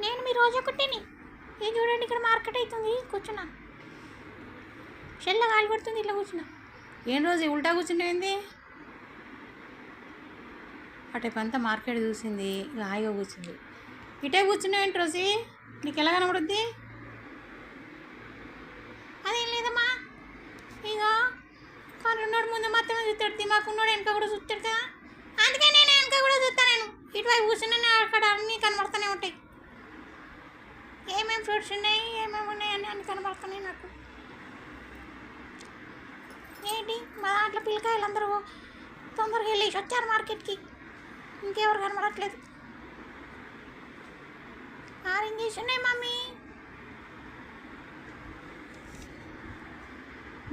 నేను మీ రోజా కుట్టిని. ఏం చూడండి, ఇక్కడ మార్కెట్ అవుతుంది, కూర్చున్నా. షెల్ల గాలి పడుతుంది, ఇట్లా కూర్చున్నా. ఏం రోజు ఉల్టా కూర్చుండేంది? అటైపు అంతా మార్కెట్ చూసింది, ఇక హాయిగా కూర్చుంది. ఇటే కూర్చున్నావేంటి రోజు? నీకు ఎలా కనబడుద్ది? అదేం లేదమ్మా, ఇక కనున్నాడు ముందు మాత్రమే చూస్తాడు, దిమాకున్నాడు వెనక కూడా చూస్తాడు కదా, అందుకే నేను వెనక కూడా చూస్తాను. నేను ఇటువైపు కూర్చున్నా, అక్కడ అన్నీ కనబడుతూనే ఉంటాయి. ఏమేమి ఫ్రూట్స్ ఉన్నాయి, ఏమేమి ఉన్నాయని అన్నీ కనబడుతున్నాయి నాకు. ఏంటి మా దాంట్లో పిల్లకాయలు అందరూ తొందరగా వెళ్ళేసి వచ్చారు మార్కెట్కి, ఇంకెవరు కనబడట్లేదు. ఆరెంజెస్ ఉన్నాయి మమ్మీ.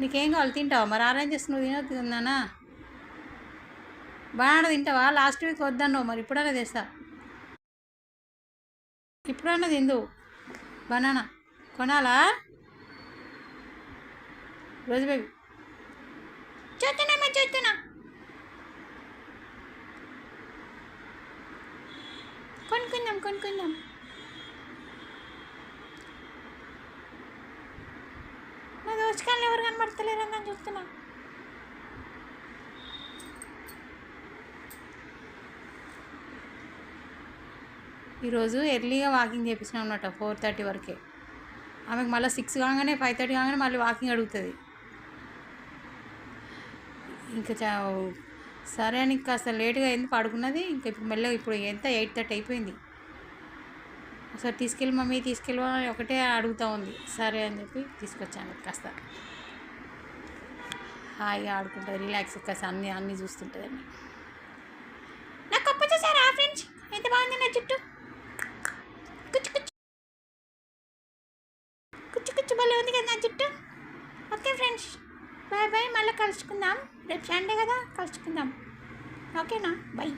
నీకేం కావాలి, తింటావా మరి? ఆరెంజెస్ నువ్వు తినొద్దున్నానా? బనానా తింటావా? లాస్ట్ వీక్ వద్దన్నావు, మరి ఇప్పుడన్నా తెస్తా. ఇప్పుడన్నా తిందు బనానా. కొనాలా రోజు బేబీ? చూస్తున్నా కొనుక్కుందాం. నా దోషకాలు ఎవరు కనబడతలేరు అని చూస్తున్నా. ఈరోజు ఎర్లీగా వాకింగ్ చేపించినాం అన్నమాట, 4:30 వరకే. ఆమెకు మళ్ళీ 6 కాగానే 5:30 కాగానే మళ్ళీ వాకింగ్ అడుగుతుంది. ఇంకా సరే అని కాస్త లేట్గా అయింది, పడుకున్నది. ఇంకా ఇప్పుడు మెల్లగా ఇప్పుడు ఎంత 8:30 అయిపోయింది. ఒకసారి తీసుకెళ్ళి మమ్మీ తీసుకెళ్ళి ఒకటే అడుగుతూ ఉంది. సరే అని చెప్పి తీసుకొచ్చాను. కాస్త హాయిగా ఆడుకుంటుంది, రిలాక్స్, కాస్త అన్నీ చూస్తుంటుంది. అని నా కప్ప చూసారా ఫ్రెండ్స్, ఎంత బాగుంది నా చుట్టూ. కుచ్చు భలే ఉంది కదా నా చుట్టూ. Okay friends, bye. మళ్ళీ కలుసుకుందాం. రేపు సండే కదా, కలుసుకుందాం. ఓకేనా? బై.